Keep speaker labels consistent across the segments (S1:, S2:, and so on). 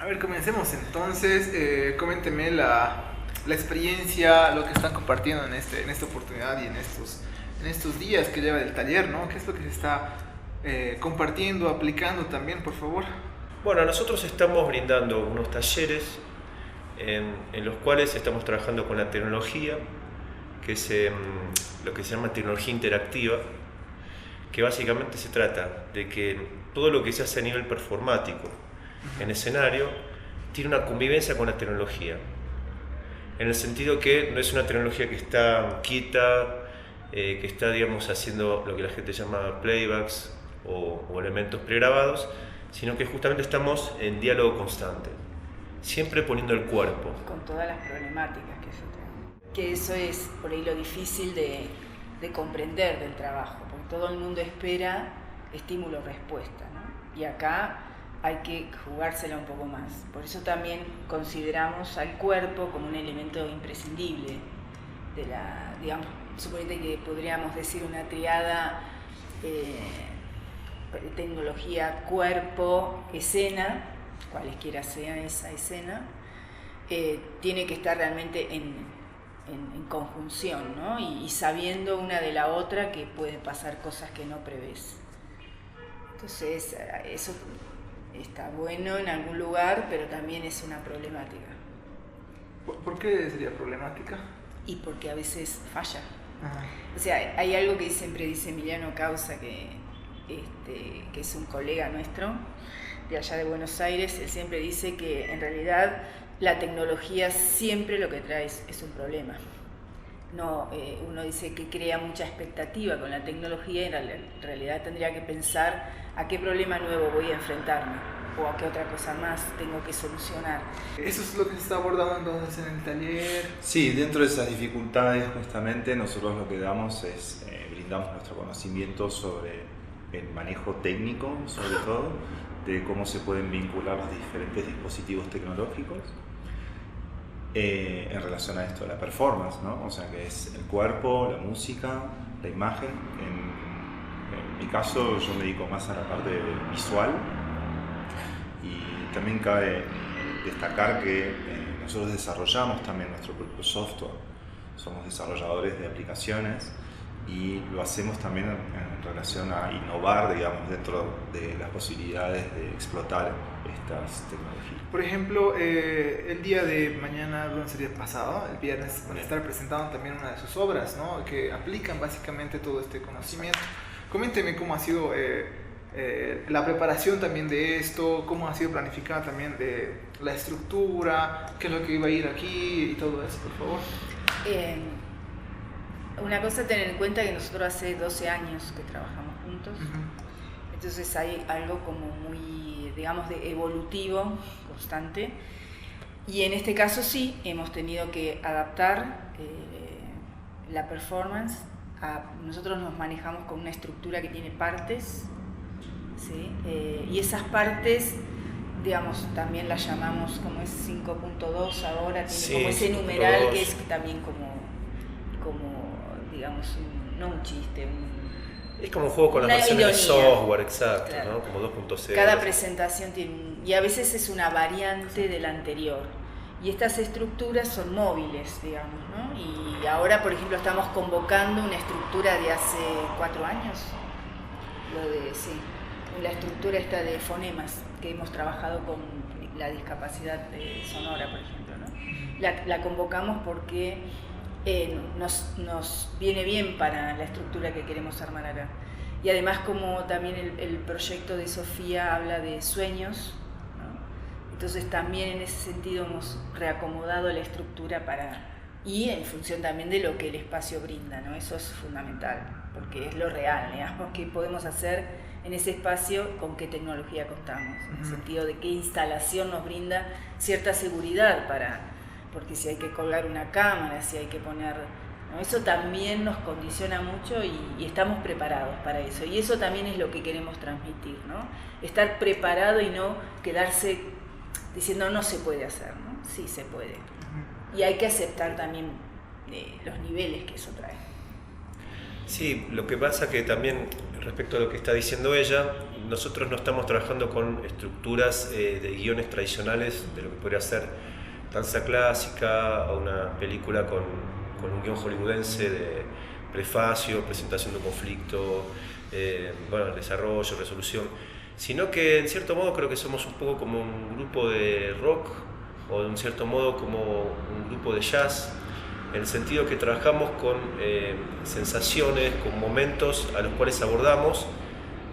S1: A ver, comencemos entonces. Coménteme la experiencia, lo que están compartiendo en esta oportunidad y en estos días que lleva el taller, ¿no? ¿Qué es lo que se está compartiendo, aplicando también, por favor?
S2: Bueno, nosotros estamos brindando unos talleres en los cuales estamos trabajando con la tecnología, que es lo que se llama tecnología interactiva, que básicamente se trata de que todo lo que se hace a nivel performático en escenario tiene una convivencia con la tecnología, en el sentido que no es una tecnología que está quieta, que está, digamos, haciendo lo que la gente llama playbacks o elementos pregrabados, sino que justamente estamos en diálogo constante, siempre poniendo el cuerpo.
S3: Con todas las problemáticas que eso trae. Que eso es por ahí lo difícil de comprender del trabajo, porque todo el mundo espera estímulo-respuesta, ¿no? Y acá hay que jugársela un poco más. Por eso también consideramos al cuerpo como un elemento imprescindible de la, digamos, suponete que podríamos decir una triada tecnología, cuerpo, escena, cualesquiera sea esa escena, tiene que estar realmente en conjunción, ¿no? Y sabiendo una de la otra que pueden pasar cosas que no prevés. Entonces, eso está bueno en algún lugar, pero también es una problemática.
S1: ¿Por qué sería problemática?
S3: Y porque a veces falla.
S1: Ajá.
S3: O sea, hay algo que siempre dice Emiliano Causa, que es un colega nuestro de allá de Buenos Aires. Él siempre dice que en realidad la tecnología siempre lo que trae es un problema. No, uno dice que crea mucha expectativa con la tecnología y en realidad tendría que pensar a qué problema nuevo voy a enfrentarme o a qué otra cosa más tengo que solucionar.
S1: ¿Eso es lo que se está abordando entonces en el taller?
S4: Sí, dentro de esas dificultades justamente nosotros lo que damos es brindamos nuestro conocimiento sobre el manejo técnico, sobre todo, de cómo se pueden vincular los diferentes dispositivos tecnológicos en relación a esto de la performance, ¿no? O sea, que es el cuerpo, la música, la imagen. En mi caso yo me dedico más a la parte visual y también cabe destacar que nosotros desarrollamos también nuestro propio software. Somos desarrolladores de aplicaciones y lo hacemos también en relación a innovar, digamos, dentro de las posibilidades de explotar estas tecnologías.
S1: Por ejemplo, el día de mañana, no sería pasado, el viernes, van a estar presentando también una de sus obras, ¿no? Que aplican básicamente todo este conocimiento. Coménteme cómo ha sido la preparación también de esto, cómo ha sido planificada también de la estructura, qué es lo que iba a ir aquí y todo eso, por favor.
S3: Una cosa a tener en cuenta que nosotros hace 12 años que trabajamos juntos, entonces hay algo como muy, digamos, de evolutivo, constante, y en este caso sí, hemos tenido que adaptar la performance. Nosotros nos manejamos con una estructura que tiene partes, ¿sí? Y esas partes, digamos, también las llamamos como es 5.2 ahora, tiene
S2: Sí,
S3: como ese
S2: 5.2.
S3: numeral que es también como digamos, no un chiste,
S2: Es como un juego con las
S3: una
S2: versiones de
S3: ironía.
S2: software, exacto,
S3: Claro.
S2: ¿no? Como 2.0.
S3: Cada presentación tiene y a veces es una variante de la anterior. Y estas estructuras son móviles, digamos, ¿no? Y ahora, por ejemplo, estamos convocando una estructura de hace 4 años. La estructura esta de fonemas, que hemos trabajado con la discapacidad sonora, por ejemplo, ¿no? La convocamos porque nos viene bien para la estructura que queremos armar acá. Y además, como también el proyecto de Sofía habla de sueños, ¿no? Entonces también en ese sentido hemos reacomodado la estructura y en función también de lo que el espacio brinda, ¿no? Eso es fundamental, porque es lo real, digamos, que podemos hacer en ese espacio, con qué tecnología contamos, en el sentido de qué instalación nos brinda cierta seguridad porque si hay que colgar una cámara, si hay que poner, ¿no? Eso también nos condiciona mucho y estamos preparados para eso. Y eso también es lo que queremos transmitir, ¿no? Estar preparado y no quedarse diciendo no se puede hacer, ¿no? Sí se puede. Y hay que aceptar también los niveles que eso trae.
S2: Sí, lo que pasa que también, respecto a lo que está diciendo ella, nosotros no estamos trabajando con estructuras de guiones tradicionales de lo que podría ser danza clásica o una película con un guión hollywoodense de prefacio, presentación de un conflicto, desarrollo, resolución, sino que en cierto modo creo que somos un poco como un grupo de rock o de un cierto modo como un grupo de jazz, en el sentido que trabajamos con sensaciones, con momentos a los cuales abordamos,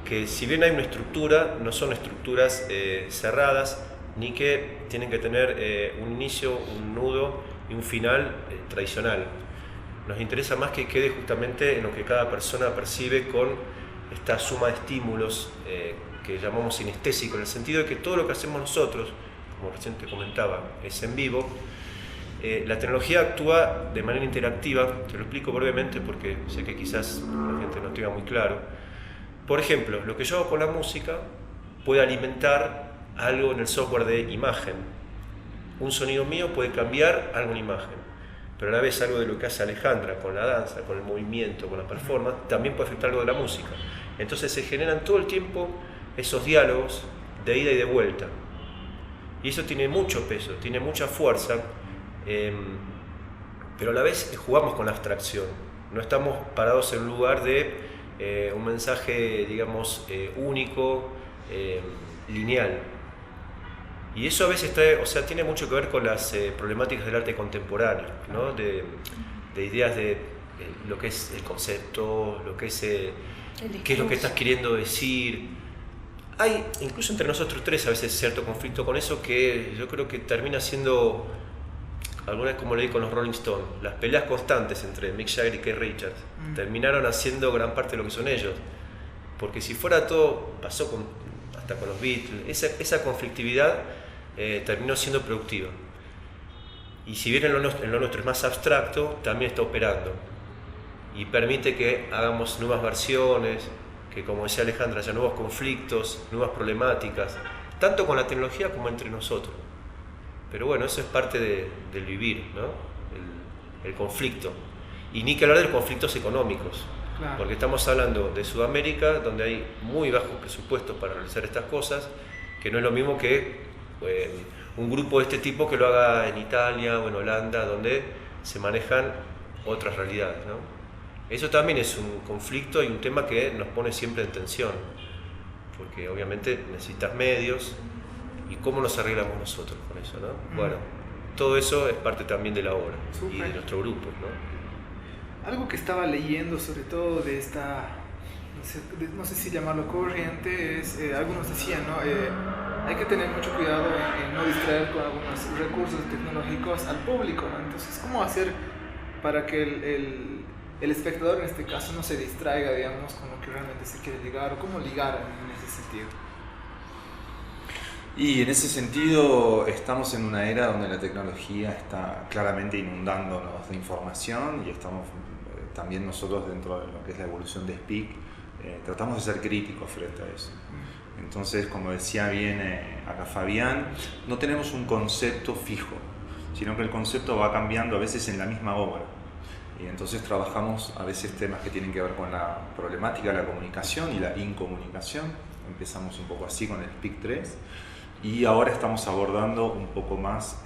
S2: que si bien hay una estructura, no son estructuras cerradas, ni que tienen que tener un inicio, un nudo y un final tradicional. Nos interesa más que quede justamente en lo que cada persona percibe con esta suma de estímulos que llamamos sinestésico, en el sentido de que todo lo que hacemos nosotros, como recién te comentaba, es en vivo. La tecnología actúa de manera interactiva, te lo explico brevemente porque sé que quizás la gente no tenga muy claro. Por ejemplo, lo que yo hago con la música puede alimentar algo en el software de imagen. Un sonido mío puede cambiar algo en imagen, pero a la vez algo de lo que hace Alejandra con la danza, con el movimiento, con la performance, también puede afectar algo de la música. Entonces se generan todo el tiempo esos diálogos de ida y de vuelta. Y eso tiene mucho peso, tiene mucha fuerza, pero a la vez jugamos con la abstracción. No estamos parados en un lugar de un mensaje, digamos, único, lineal. Y eso a veces tiene mucho que ver con las problemáticas del arte contemporáneo, ¿no? de ideas de lo que es el concepto, lo que es qué es lo que estás queriendo decir. Hay, incluso entre nosotros tres, a veces cierto conflicto con eso que yo creo que termina siendo, alguna vez como leí con los Rolling Stones, las peleas constantes entre Mick Jagger y Keith Richards terminaron haciendo gran parte de lo que son ellos. Porque si fuera todo, pasó hasta con los Beatles, esa conflictividad terminó siendo productiva. Y si bien en lo nuestro es más abstracto, también está operando. Y permite que hagamos nuevas versiones, que como decía Alejandra, haya nuevos conflictos, nuevas problemáticas, tanto con la tecnología como entre nosotros. Pero bueno, eso es parte del vivir, ¿no? El conflicto. Y ni que hablar de conflictos económicos, claro. Porque estamos hablando de Sudamérica, donde hay muy bajos presupuestos para realizar estas cosas, que no es lo mismo que un grupo de este tipo que lo haga en Italia o en Holanda, donde se manejan otras realidades, ¿no? Eso también es un conflicto y un tema que nos pone siempre en tensión, porque obviamente necesitas medios y cómo nos arreglamos nosotros con eso, ¿no? Bueno, todo eso es parte también de la obra. Super. Y de nuestro grupo, ¿no?
S1: Algo que estaba leyendo sobre todo de esta, no sé si llamarlo corriente, es, algunos decían, ¿no? Hay que tener mucho cuidado en no distraer con algunos recursos tecnológicos al público, ¿no? Entonces, ¿cómo hacer para que el espectador en este caso no se distraiga, digamos, con lo que realmente se quiere llegar, o cómo ligar en ese sentido?
S4: Y en ese sentido estamos en una era donde la tecnología está claramente inundándonos de información y estamos también nosotros dentro de lo que es la evolución de Speak, tratamos de ser críticos frente a eso. Entonces, como decía bien acá Fabián, no tenemos un concepto fijo, sino que el concepto va cambiando a veces en la misma obra. Y entonces trabajamos a veces temas que tienen que ver con la problemática de la comunicación y la incomunicación. Empezamos un poco así con el Speak 3 y ahora estamos abordando un poco más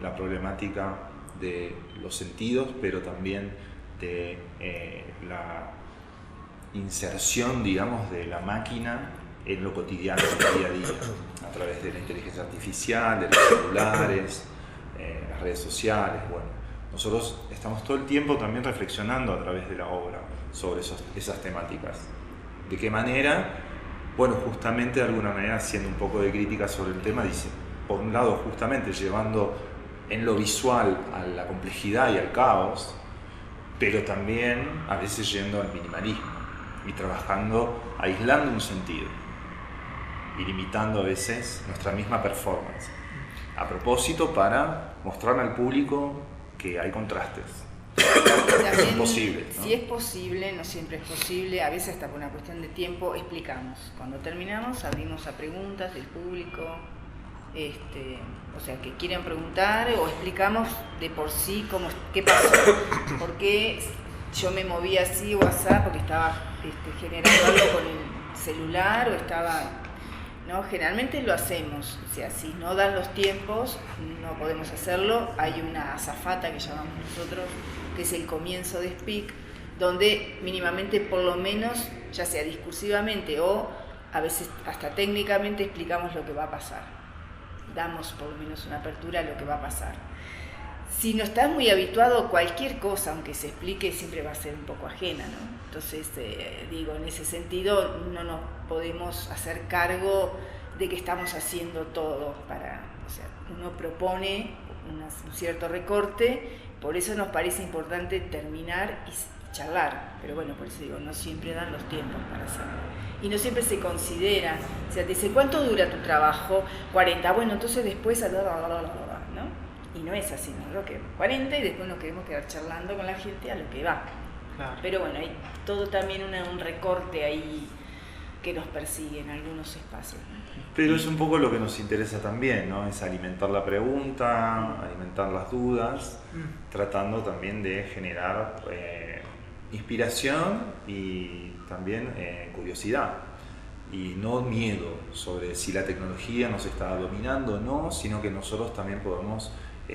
S4: la problemática de los sentidos, pero también de la inserción, digamos, de la máquina en lo cotidiano, del día a día, a través de la inteligencia artificial, de los celulares, las redes sociales, bueno. Nosotros estamos todo el tiempo también reflexionando a través de la obra sobre esas temáticas. ¿De qué manera? Bueno, justamente de alguna manera haciendo un poco de crítica sobre el tema, dice, por un lado justamente llevando en lo visual a la complejidad y al caos, pero también a veces yendo al minimalismo y trabajando, aislando un sentido y limitando a veces nuestra misma performance. A propósito, para mostrar al público que hay contrastes.
S3: También,
S4: es posible, ¿no?
S3: Si es posible, no siempre es posible, a veces hasta por una cuestión de tiempo explicamos. Cuando terminamos abrimos a preguntas del público, o sea, que quieran preguntar o explicamos de por sí qué pasó, por qué yo me moví así o así, porque estaba generando algo con el celular o estaba... ¿no? Generalmente lo hacemos, o sea, si no dan los tiempos, no podemos hacerlo. Hay una azafata que llamamos nosotros, que es el comienzo de Speak, donde mínimamente, por lo menos, ya sea discursivamente o a veces hasta técnicamente, explicamos lo que va a pasar. Damos por lo menos una apertura a lo que va a pasar. Si no estás muy habituado, cualquier cosa, aunque se explique, siempre va a ser un poco ajena, ¿no? Entonces, digo, en ese sentido no nos podemos hacer cargo de que estamos haciendo todo para... O sea, uno propone un cierto recorte, por eso nos parece importante terminar y charlar. Pero bueno, por eso digo, no siempre dan los tiempos para hacerlo. Y no siempre se considera, o sea, te dice, ¿cuánto dura tu trabajo? 40, bueno, entonces después... ¿no? Y no es así, nosotros queremos 40 y después nos queremos quedar charlando con la gente a lo que va.
S1: Claro.
S3: Pero bueno, hay todo también un recorte ahí que nos persigue en algunos espacios, ¿no?
S4: Pero es un poco lo que nos interesa también, ¿no? Es alimentar la pregunta, alimentar las dudas, tratando también de generar inspiración y también curiosidad. Y no miedo sobre si la tecnología nos está dominando o no, sino que nosotros también podemos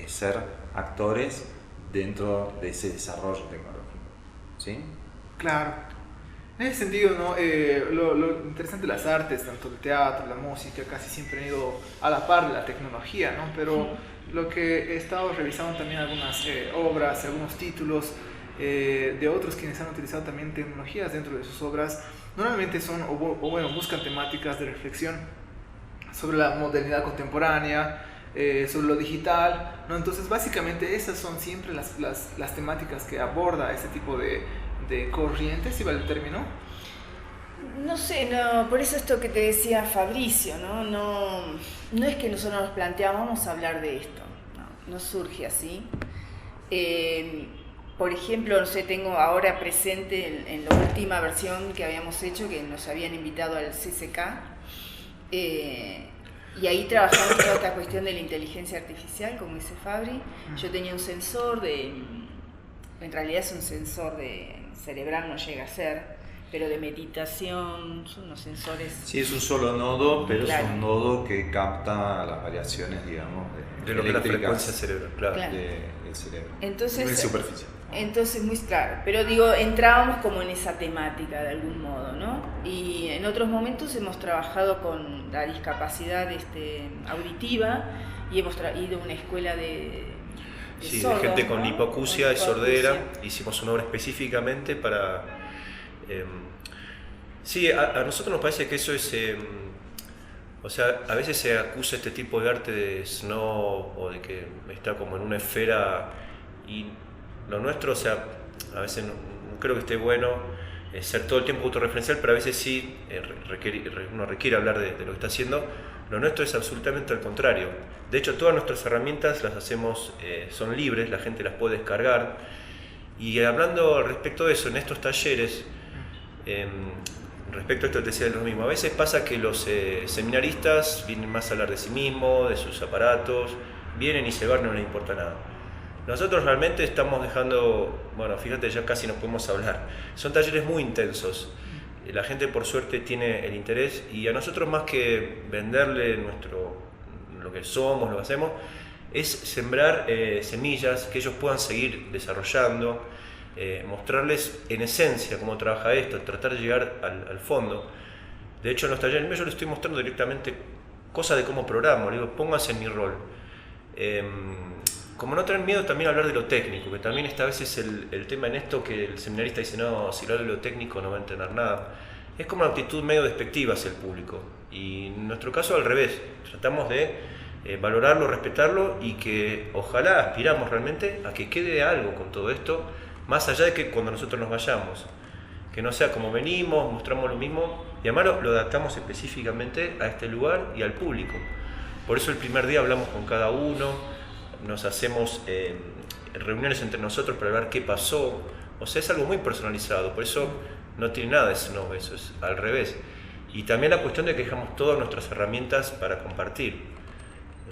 S4: ser actores dentro de ese desarrollo tecnológico, ¿sí?
S1: Claro. En ese sentido, ¿no? Lo interesante de las artes, tanto el teatro, la música, casi siempre han ido a la par de la tecnología, ¿no? Pero lo que he estado revisando también algunas obras, algunos títulos de otros quienes han utilizado también tecnologías dentro de sus obras, normalmente son, o bueno, buscan temáticas de reflexión sobre la modernidad contemporánea, sobre lo digital, ¿no? Entonces básicamente esas son siempre las temáticas que aborda este tipo de corrientes, ¿sí vale el término?
S3: No sé, no, por eso esto que te decía Fabricio, no es que nosotros nos planteamos, vamos a hablar de esto, no surge así. Por ejemplo, no sé, tengo ahora presente en la última versión que habíamos hecho, que nos habían invitado al CCK, y ahí trabajamos toda esta cuestión de la inteligencia artificial, como dice Fabri. Yo tenía un sensor en realidad es un sensor cerebral, no llega a ser, pero de meditación, son unos sensores...
S4: Sí, es un solo nodo, pero
S3: claro.
S4: Es un nodo que capta las variaciones, digamos,
S2: de lo que es la frecuencia cerebral, claro.
S4: Del cerebro.
S3: Entonces,
S4: muy superficial.
S3: Entonces, muy claro, pero digo, entrábamos como en esa temática de algún modo, ¿no? Y en otros momentos hemos trabajado con la discapacidad auditiva y hemos ido a una escuela de sordos,
S2: de gente
S3: ¿no?
S2: con hipoacusia y sordera. Hicimos una obra específicamente para... sí, a nosotros nos parece que eso es... o sea, a veces se acusa este tipo de arte de snob o de que está como en una esfera, y lo nuestro, o sea, a veces no creo que esté bueno ser todo el tiempo autorreferencial, pero a veces sí uno requiere hablar de lo que está haciendo. Lo nuestro es absolutamente al contrario. De hecho, todas nuestras herramientas las hacemos, son libres, la gente las puede descargar. Y hablando respecto de eso, en estos talleres, respecto a esto que te decía de lo mismo, a veces pasa que los seminaristas vienen más a hablar de sí mismos, de sus aparatos, vienen y se van, no les importa nada. Nosotros realmente estamos dejando, bueno, fíjate, ya casi no podemos hablar. Son talleres muy intensos. La gente por suerte tiene el interés, y a nosotros, más que venderle lo que somos, lo que hacemos, es sembrar semillas que ellos puedan seguir desarrollando, mostrarles en esencia cómo trabaja esto, tratar de llegar al fondo. De hecho, en los talleres yo les estoy mostrando directamente cosas de cómo programo, le digo, pónganse en mi rol. Como no tener miedo también a hablar de lo técnico, que también está a veces el tema en esto, que el seminarista dice, no, si hablo de lo técnico no va a entender nada. Es como una actitud medio despectiva hacia el público, y en nuestro caso al revés, tratamos de valorarlo, respetarlo, y que ojalá aspiramos realmente a que quede algo con todo esto, más allá de que cuando nosotros nos vayamos, que no sea como venimos, mostramos lo mismo, y además lo adaptamos específicamente a este lugar y al público. Por eso el primer día hablamos con cada uno, nos hacemos reuniones entre nosotros para ver qué pasó. O sea, es algo muy personalizado, por eso no tiene nada de snob, eso es al revés. Y también la cuestión de que dejamos todas nuestras herramientas para compartir,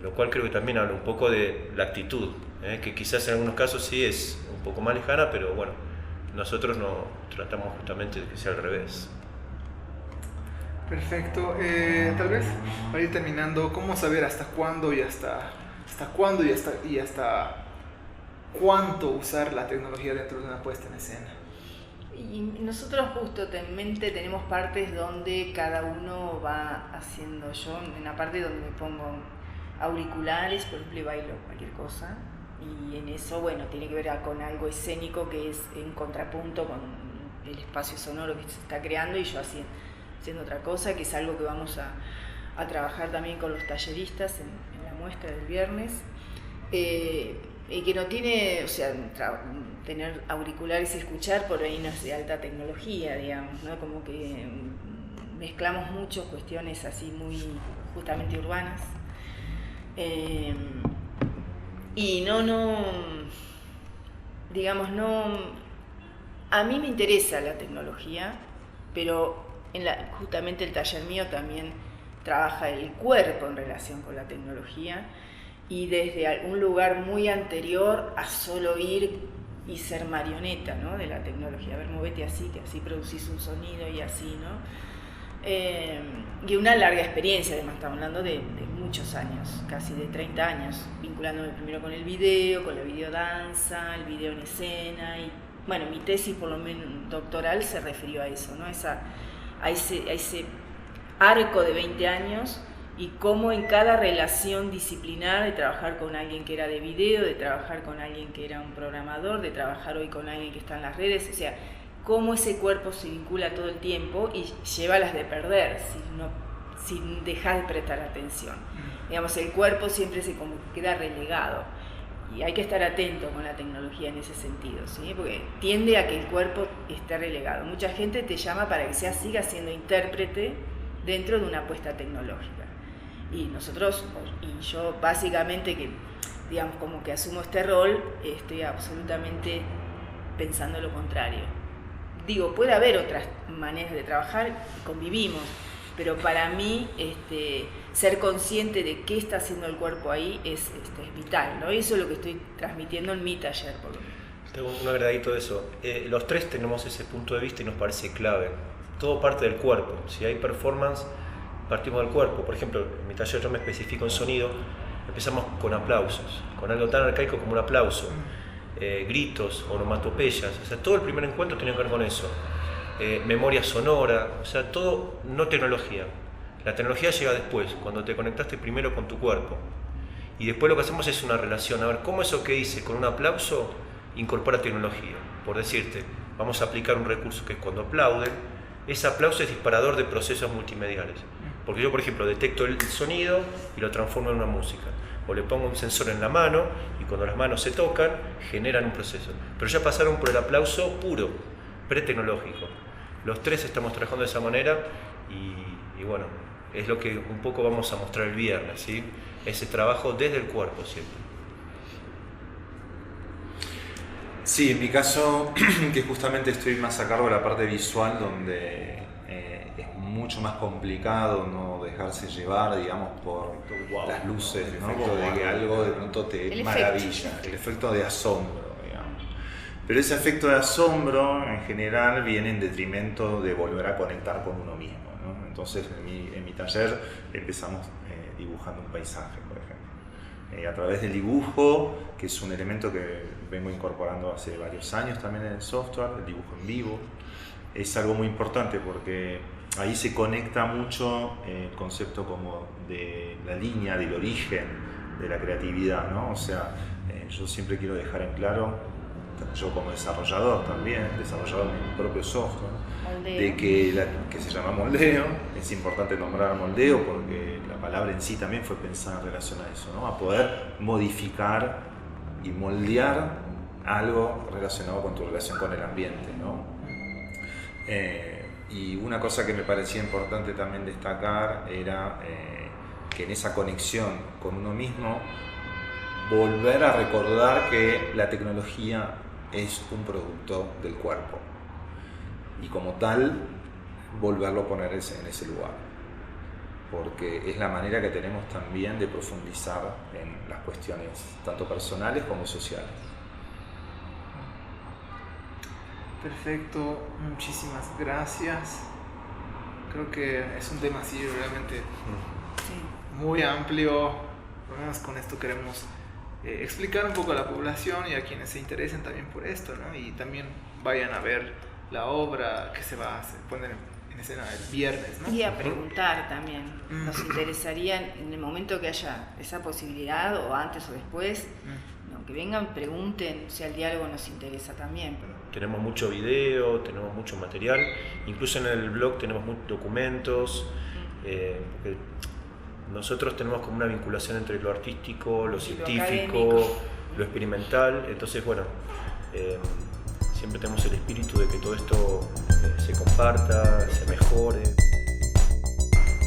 S2: lo cual creo que también habla un poco de la actitud, que quizás en algunos casos sí es un poco más lejana, pero bueno, nosotros no tratamos justamente de que sea al revés.
S1: Perfecto. Tal vez para ir terminando, ¿cómo saber hasta cuándo y hasta cuánto usar la tecnología dentro de una puesta en escena?
S3: Y nosotros justamente tenemos partes donde cada uno va haciendo. Yo en la parte donde me pongo auriculares, por ejemplo, y bailo cualquier cosa, y en eso, bueno, tiene que ver con algo escénico que es en contrapunto con el espacio sonoro que se está creando, y yo haciendo otra cosa, que es algo que vamos a trabajar también con los talleristas en la muestra del viernes. Y que no tiene, o sea, tener auriculares y escuchar por ahí no es de alta tecnología, digamos, ¿no? Como que mezclamos mucho cuestiones así muy justamente urbanas. Y digamos, a mí me interesa la tecnología, pero justamente el taller mío también trabaja el cuerpo en relación con la tecnología, y desde algún lugar muy anterior a solo ir y ser marioneta, ¿no?, de la tecnología. A ver, movete así, que así producís un sonido y así, ¿no? Y una larga experiencia, además estamos hablando de muchos años, casi de 30 años, vinculándome primero con el video, con la videodanza, el video en escena, y bueno, mi tesis por lo menos doctoral se refirió a eso, ¿no? A ese arco de 20 años, y cómo en cada relación disciplinar, de trabajar con alguien que era de video, de trabajar con alguien que era un programador, de trabajar hoy con alguien que está en las redes, o sea, cómo ese cuerpo se vincula todo el tiempo y lleva las de perder sin dejar de prestar atención. Digamos, el cuerpo siempre como queda relegado, y hay que estar atento con la tecnología en ese sentido, ¿sí? Porque tiende a que el cuerpo esté relegado. Mucha gente te llama para que sigas siendo intérprete dentro de una apuesta tecnológica. Y nosotros, y yo básicamente, que digamos como que asumo este rol, estoy absolutamente pensando lo contrario. Digo, puede haber otras maneras de trabajar, convivimos, pero para mí ser consciente de qué está haciendo el cuerpo ahí es vital, ¿no? Y eso es lo que estoy transmitiendo en mi taller, por lo menos.
S2: Tengo un agradito de eso. Los tres tenemos ese punto de vista y nos parece clave. Todo parte del cuerpo. Si hay performance, partimos del cuerpo. Por ejemplo, en mi taller yo me especifico en sonido. Empezamos con aplausos, con algo tan arcaico como un aplauso, gritos, onomatopeyas. O sea, todo el primer encuentro tiene que ver con eso. Memoria sonora, o sea, todo no tecnología. La tecnología llega después, cuando te conectaste primero con tu cuerpo. Y después lo que hacemos es una relación, a ver cómo eso que hice con un aplauso incorpora tecnología. Por decirte, vamos a aplicar un recurso que es cuando aplauden, ese aplauso es disparador de procesos multimediales. Porque yo, por ejemplo, detecto el sonido y lo transformo en una música. O le pongo un sensor en la mano y cuando las manos se tocan, generan un proceso. Pero ya pasaron por el aplauso puro, pre-tecnológico. Los tres estamos trabajando de esa manera y bueno, es lo que un poco vamos a mostrar el viernes, ¿sí? Ese trabajo desde el cuerpo siempre.
S4: Sí, en mi caso, que justamente estoy más a cargo de la parte visual, donde es mucho más complicado no dejarse llevar, digamos, por las luces, ¿no? De que algo de pronto te maravilla, el efecto de asombro, digamos. Pero ese efecto de asombro en general viene en detrimento de volver a conectar con uno mismo, ¿no? Entonces en mi taller empezamos dibujando un paisaje, por ejemplo. A través del dibujo, que es un elemento que vengo incorporando hace varios años también en el software, el dibujo en vivo, es algo muy importante porque ahí se conecta mucho el concepto como de la línea, del origen de la creatividad, ¿no? O sea, yo siempre quiero dejar en claro, yo como desarrollador también, desarrollador de mi propio software,
S3: Moldeo.
S4: de que se llama moldeo. Es importante nombrar moldeo porque la palabra en sí también fue pensada en relación a eso, ¿no? A poder modificar y moldear algo relacionado con tu relación con el ambiente, ¿no? Y una cosa que me parecía importante también destacar era que en esa conexión con uno mismo, volver a recordar que la tecnología es un producto del cuerpo y como tal volverlo a poner en ese lugar, porque es la manera que tenemos también de profundizar en las cuestiones tanto personales como sociales.
S1: Perfecto, muchísimas gracias. Creo que es un tema así realmente
S3: Sí.
S1: muy amplio. Por lo menos con esto queremos explicar un poco a la población y a quienes se interesen también por esto, ¿no? Y también vayan a ver la obra que se va a poner en escena el viernes, ¿no?
S3: Y a preguntar también. Nos interesaría en el momento que haya esa posibilidad, o antes o después, ¿no? Que vengan, pregunten si el diálogo nos interesa también.
S2: Tenemos mucho video, tenemos mucho material, incluso en el blog tenemos muchos documentos, porque nosotros tenemos como una vinculación entre lo artístico, lo científico,
S3: académico,
S2: lo experimental, entonces bueno, siempre tenemos el espíritu de que todo esto se comparta, se mejore.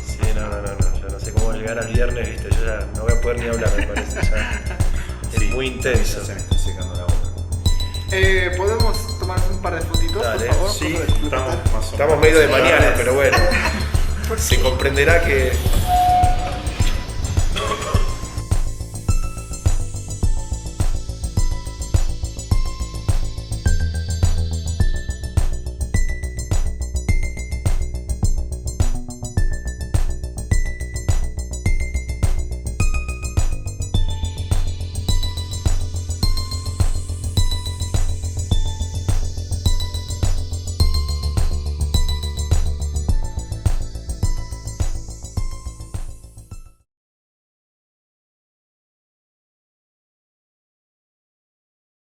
S2: Sí, no, ya no sé cómo llegar al viernes, ¿viste? Yo ya no voy a poder ni hablar, me parece, ya es muy intenso.
S4: Se me está secando la boca.
S1: ¿Podemos tomar un par de fotitos,
S2: Dale,
S1: por favor?
S4: Sí,
S1: Cosa de-
S4: estamos más o
S2: Estamos
S4: menos.
S2: medio de mañana, pero bueno, se comprenderá que